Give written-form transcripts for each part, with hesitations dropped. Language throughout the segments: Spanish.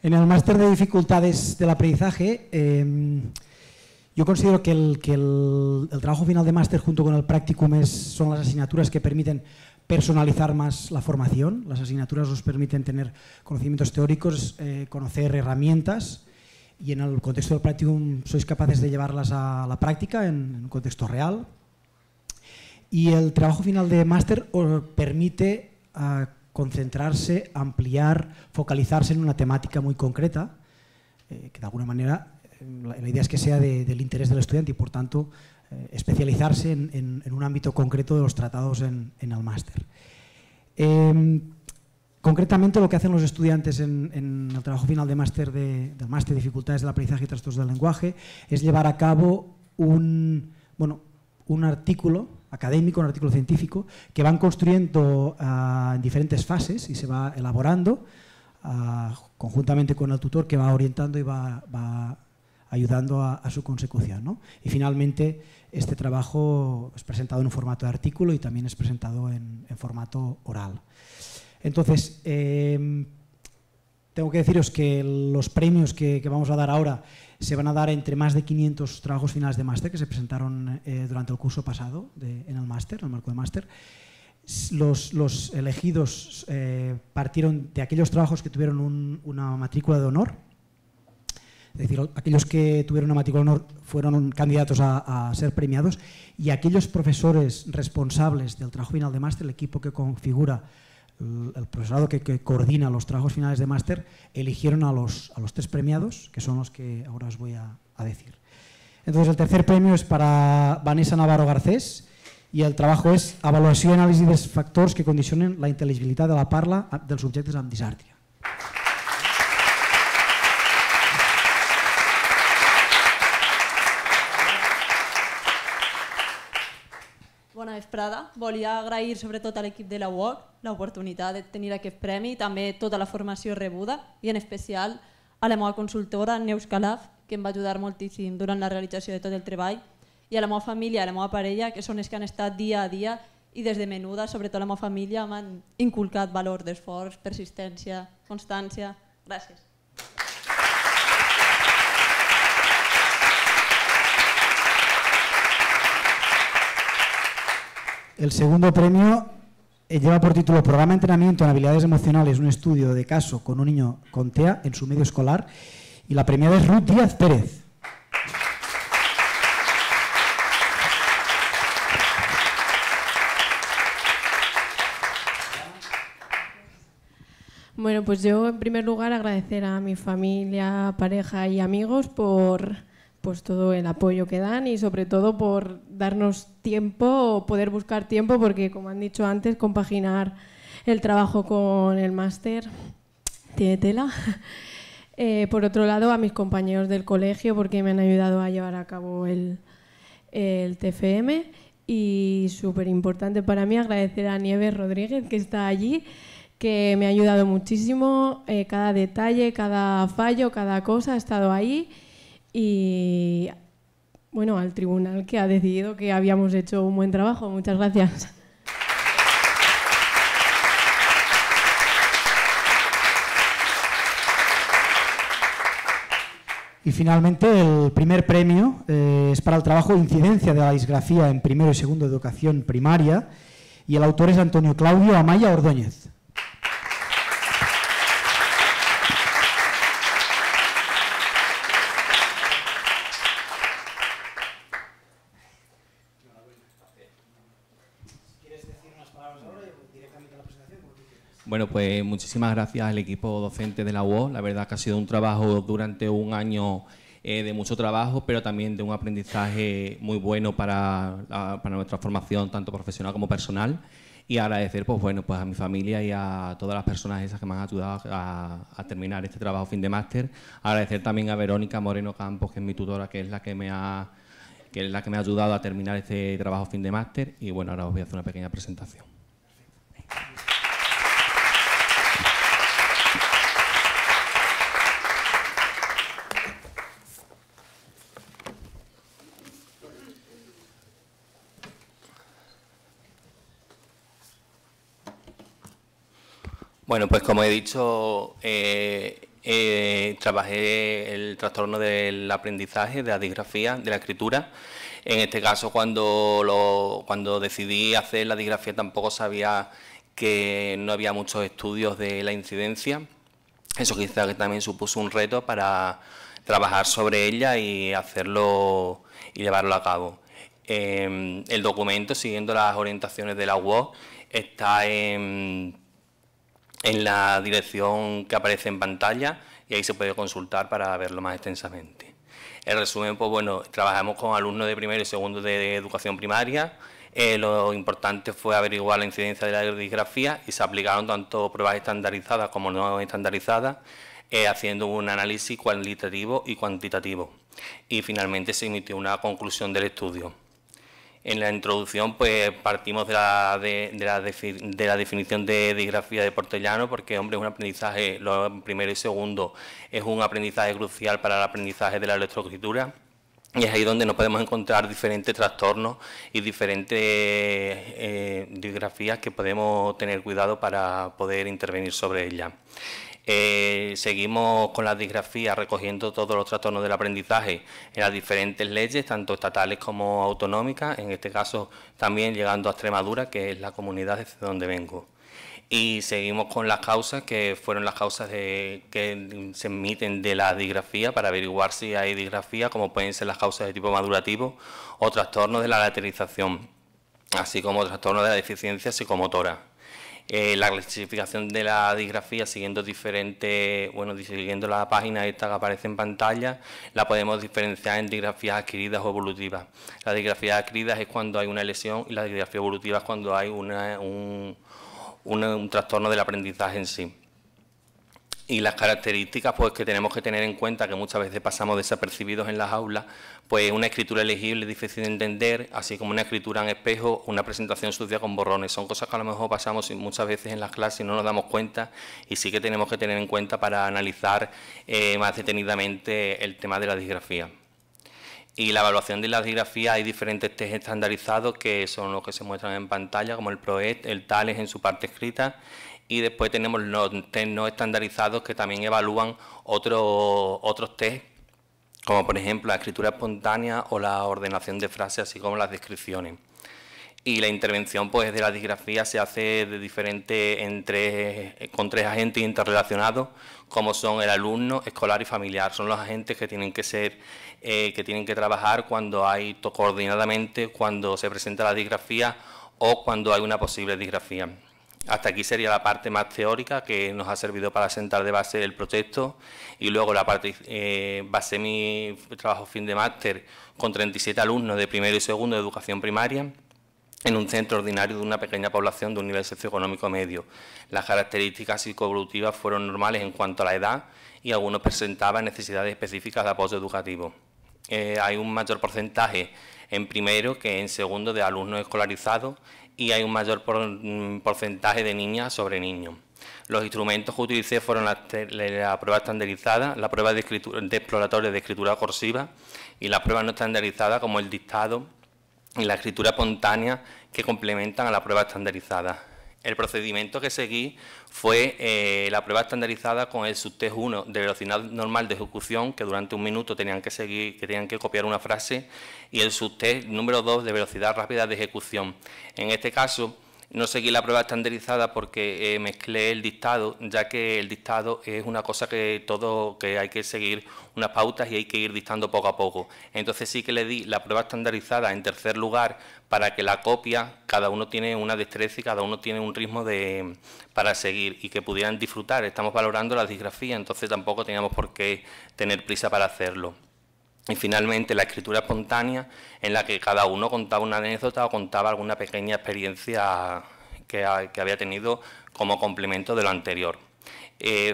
En el máster de dificultades del aprendizaje, yo considero que el trabajo final de máster junto con el practicum son las asignaturas que permiten personalizar más la formación. Las asignaturas nos permiten tener conocimientos teóricos, conocer herramientas, y en el contexto del practicum sois capaces de llevarlas a la práctica en un contexto real. Y el trabajo final de máster os permite concentrarse, ampliar, focalizarse en una temática muy concreta, que de alguna manera la idea es que sea del interés del estudiante y por tanto especializarse en un ámbito concreto de los tratados en el máster. Concretamente lo que hacen los estudiantes en el trabajo final del máster de dificultades del aprendizaje y trastornos del lenguaje es llevar a cabo un artículo académico, un artículo científico que van construyendo en diferentes fases y se va elaborando conjuntamente con el tutor que va orientando y va ayudando a su consecución, ¿no? Y finalmente este trabajo es presentado en un formato de artículo y también es presentado en formato oral. Entonces, tengo que deciros que los premios que vamos a dar ahora se van a dar entre más de 500 trabajos finales de máster que se presentaron durante el curso pasado en el máster, en el marco de máster. Los elegidos partieron de aquellos trabajos que tuvieron una matrícula de honor. Es decir, aquellos que tuvieron una matrícula de honor fueron candidatos a ser premiados, y aquellos profesores responsables del trabajo final de máster, el equipo que configura el profesorado que coordina los trabajos finales de máster, eligieron a los 3 premiados, que son los que ahora os voy a decir. Entonces, el tercer premio es para Vanessa Navarro Garcés i el trabajo és avaluació i anàlisi dels factors que condicionen la intel·ligibilitat de la parla dels subjectes amb disàrtria. Bona vesprada. Volia agrair sobretot a l'equip de la UOC l'oportunitat de tenir aquest premi, també tota la formació rebuda i en especial a la meva consultora, Neus Calaf, que em va ajudar moltíssim durant la realització de tot el treball, i a la meva família, a la meva parella, que són els que han estat dia a dia i des de menuda, sobretot la meva família, m'han inculcat valor d'esforç, persistència, constància. Gràcies. El segundo premio lleva por título Programa de Entrenamiento en Habilidades Emocionales, un estudio de caso con un niño con TEA en su medio escolar, y la premiada es Ruth Díaz Pérez. Bueno, pues yo en primer lugar agradecer a mi familia, pareja y amigos por todo el apoyo que dan y sobre todo por darnos tiempo, poder buscar tiempo, porque como han dicho antes, compaginar el trabajo con el máster tiene tela. Por otro lado, a mis compañeros del colegio, porque me han ayudado a llevar a cabo el TFM, y súper importante para mí agradecer a Nieves Rodríguez, que está allí, que me ha ayudado muchísimo, cada detalle, cada fallo, cada cosa ha estado ahí. Y bueno, al tribunal que ha decidido que habíamos hecho un buen trabajo. Muchas gracias. Y finalmente el primer premio es para el trabajo de incidencia de la disgrafía en primero y segundo de educación primaria, y el autor es Antonio Claudio Amaya Ordóñez. Bueno, pues muchísimas gracias al equipo docente de la UOC. La verdad que ha sido un trabajo durante un año de mucho trabajo, pero también de un aprendizaje muy bueno para nuestra formación, tanto profesional como personal. Y agradecer pues a mi familia y a todas las personas esas que me han ayudado a terminar este trabajo fin de máster. Agradecer también a Verónica Moreno Campos, que es mi tutora, que es la que me ha ayudado a terminar este trabajo fin de máster. Y bueno, ahora os voy a hacer una pequeña presentación. Bueno, pues como he dicho, trabajé el trastorno del aprendizaje, de la disgrafía, de la escritura. En este caso, cuando decidí hacer la disgrafía, tampoco sabía que no había muchos estudios de la incidencia. Eso quizá que también supuso un reto para trabajar sobre ella y hacerlo y llevarlo a cabo. El documento, siguiendo las orientaciones de la UOC, está en la dirección que aparece en pantalla y ahí se puede consultar para verlo más extensamente. En resumen, pues bueno, trabajamos con alumnos de primero y segundo de educación primaria. Lo importante fue averiguar la incidencia de la disgrafía y se aplicaron tanto pruebas estandarizadas como no estandarizadas, haciendo un análisis cualitativo y cuantitativo. Y finalmente se emitió una conclusión del estudio. En la introducción pues partimos de la definición de disgrafía de Portellano, porque hombre, es un aprendizaje, lo primero y segundo, es un aprendizaje crucial para el aprendizaje de la lectoescritura, y es ahí donde nos podemos encontrar diferentes trastornos y diferentes disgrafías que podemos tener cuidado para poder intervenir sobre ellas. Seguimos con la disgrafía recogiendo todos los trastornos del aprendizaje en las diferentes leyes, tanto estatales como autonómicas, en este caso también llegando a Extremadura, que es la comunidad desde donde vengo. Y seguimos con las causas, que fueron las causas que se emiten de la disgrafía para averiguar si hay disgrafía, como pueden ser las causas de tipo madurativo o trastornos de la laterización, así como trastornos de la deficiencia psicomotora. La clasificación de la disgrafía siguiendo siguiendo la página esta que aparece en pantalla, la podemos diferenciar en disgrafías adquiridas o evolutivas. La disgrafía adquirida es cuando hay una lesión y la disgrafía evolutiva es cuando hay un trastorno del aprendizaje en sí. Y las características pues que tenemos que tener en cuenta, que muchas veces pasamos desapercibidos en las aulas, pues una escritura legible difícil de entender, así como una escritura en espejo, una presentación sucia con borrones. Son cosas que a lo mejor pasamos muchas veces en las clases y no nos damos cuenta, y sí que tenemos que tener en cuenta para analizar más detenidamente el tema de la disgrafía. Y la evaluación de la disgrafía, hay diferentes test estandarizados que son los que se muestran en pantalla, como el PROET, el TALES en su parte escrita, y después tenemos los test no estandarizados que también evalúan otros test, como por ejemplo la escritura espontánea o la ordenación de frases, así como las descripciones. Y la intervención pues, de la disgrafía se hace con tres agentes interrelacionados, como son el alumno, escolar y familiar. Son los agentes que tienen que trabajar cuando hay coordinadamente, cuando se presenta la disgrafía o cuando hay una posible disgrafía. Hasta aquí sería la parte más teórica que nos ha servido para sentar de base el proyecto, y luego la parte basé mi trabajo fin de máster con 37 alumnos de primero y segundo de educación primaria en un centro ordinario de una pequeña población de un nivel socioeconómico medio. Las características psicoevolutivas fueron normales en cuanto a la edad y algunos presentaban necesidades específicas de apoyo educativo. Hay un mayor porcentaje en primero que en segundo de alumnos escolarizados, y hay un mayor porcentaje de niñas sobre niños. Los instrumentos que utilicé fueron la prueba estandarizada, la prueba de exploratoria de escritura cursiva y las pruebas no estandarizadas como el dictado y la escritura espontánea, que complementan a la prueba estandarizada. El procedimiento que seguí fue la prueba estandarizada con el subtest 1 de velocidad normal de ejecución, que durante un minuto tenían que copiar una frase, y el subtest número 2 de velocidad rápida de ejecución. En este caso no seguí la prueba estandarizada porque mezclé el dictado, ya que el dictado es una cosa que hay que seguir unas pautas y hay que ir dictando poco a poco. Entonces sí que le di la prueba estandarizada en tercer lugar, para que la copia, cada uno tiene una destreza y cada uno tiene un ritmo para seguir y que pudieran disfrutar. Estamos valorando la disgrafía, entonces tampoco teníamos por qué tener prisa para hacerlo. Y finalmente la escritura espontánea, en la que cada uno contaba una anécdota o contaba alguna pequeña experiencia que había tenido como complemento de lo anterior.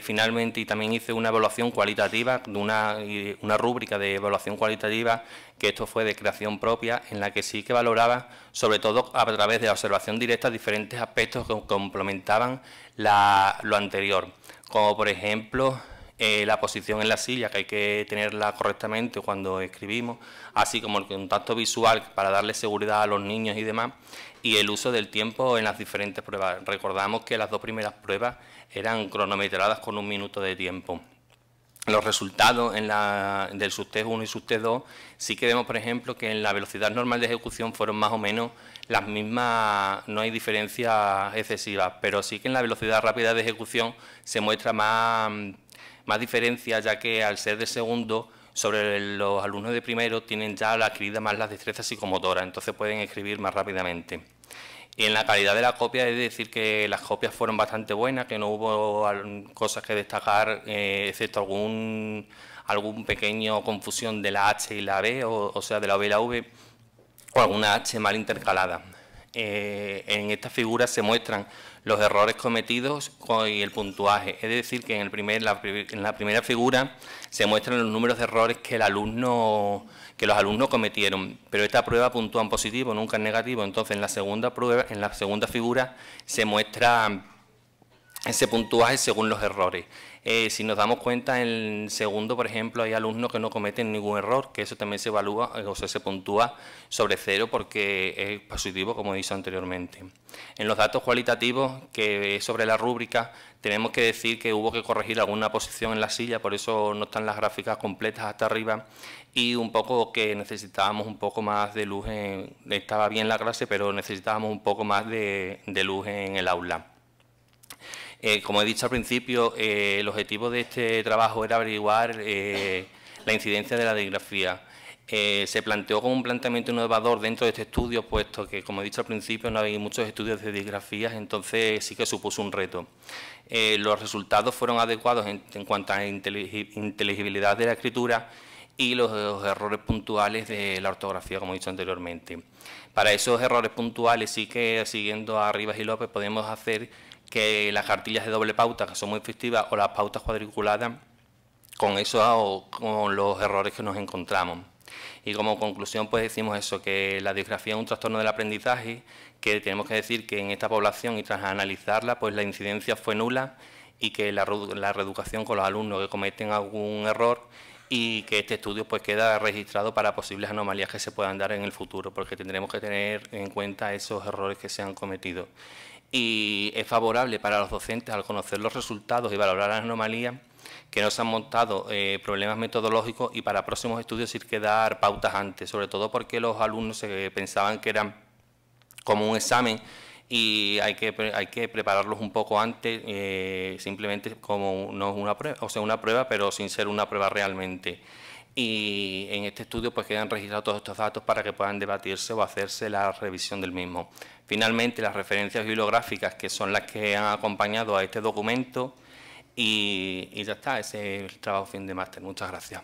Finalmente, y también hice una evaluación cualitativa, una rúbrica de evaluación cualitativa, que esto fue de creación propia, en la que sí que valoraba, sobre todo a través de la observación directa, diferentes aspectos que complementaban lo anterior, como por ejemplo la posición en la silla, que hay que tenerla correctamente cuando escribimos, así como el contacto visual para darle seguridad a los niños y demás, y el uso del tiempo en las diferentes pruebas. Recordamos que las dos primeras pruebas eran cronometradas con 1 minuto de tiempo. los resultados del subtest 1 y subtest 2, sí que vemos, por ejemplo, que en la velocidad normal de ejecución fueron más o menos las mismas, no hay diferencias excesivas, pero sí que en la velocidad rápida de ejecución se muestra más diferencia, ya que al ser de segundo, sobre los alumnos de primero tienen ya adquirida más las destrezas psicomotoras, entonces pueden escribir más rápidamente. Y en la calidad de la copia, es decir que las copias fueron bastante buenas, que no hubo cosas que destacar, excepto algún pequeño confusión de la H y la B, o sea, de la B y la V, o alguna H mal intercalada. En esta figura se muestran los errores cometidos y el puntuaje, es decir, que en la primera figura se muestran los números de errores que los alumnos cometieron, pero esta prueba puntúa en positivo, nunca en negativo. Entonces en la segunda figura se muestra ese puntuaje según los errores. Si nos damos cuenta, en el segundo, por ejemplo, hay alumnos que no cometen ningún error, que eso también se evalúa, o sea, se puntúa sobre 0 porque es positivo, como he dicho anteriormente. En los datos cualitativos, que es sobre la rúbrica, tenemos que decir que hubo que corregir alguna posición en la silla, por eso no están las gráficas completas hasta arriba, y un poco que necesitábamos un poco más de luz, estaba bien la clase, pero necesitábamos un poco más de luz en el aula. Como he dicho al principio, el objetivo de este trabajo era averiguar la incidencia de la disgrafía. Se planteó como un planteamiento innovador dentro de este estudio, puesto que, como he dicho al principio, no hay muchos estudios de disgrafías, entonces sí que supuso un reto. Los resultados fueron adecuados en cuanto a inteligibilidad de la escritura y los errores puntuales de la ortografía, como he dicho anteriormente. Para esos errores puntuales sí que, siguiendo a Rivas y López, podemos hacer que las cartillas de doble pauta, que son muy efectivas, o las pautas cuadriculadas, con eso o con los errores que nos encontramos. Y como conclusión, pues decimos eso, que la disgrafía es un trastorno del aprendizaje, que tenemos que decir que en esta población, y tras analizarla, pues la incidencia fue nula, y que la reeducación con los alumnos que cometen algún error, y que este estudio pues queda registrado para posibles anomalías que se puedan dar en el futuro, porque tendremos que tener en cuenta esos errores que se han cometido. Y es favorable para los docentes, al conocer los resultados y valorar las anomalías, que no se han montado problemas metodológicos, y para próximos estudios ir que dar pautas antes, sobre todo porque los alumnos se pensaban que eran como un examen y hay que prepararlos un poco antes, simplemente como no una prueba, o sea, una prueba, pero sin ser una prueba realmente. Y en este estudio pues quedan registrados todos estos datos para que puedan debatirse o hacerse la revisión del mismo. Finalmente, las referencias bibliográficas, que son las que han acompañado a este documento, y ya está, ese es el trabajo fin de máster. Muchas gracias.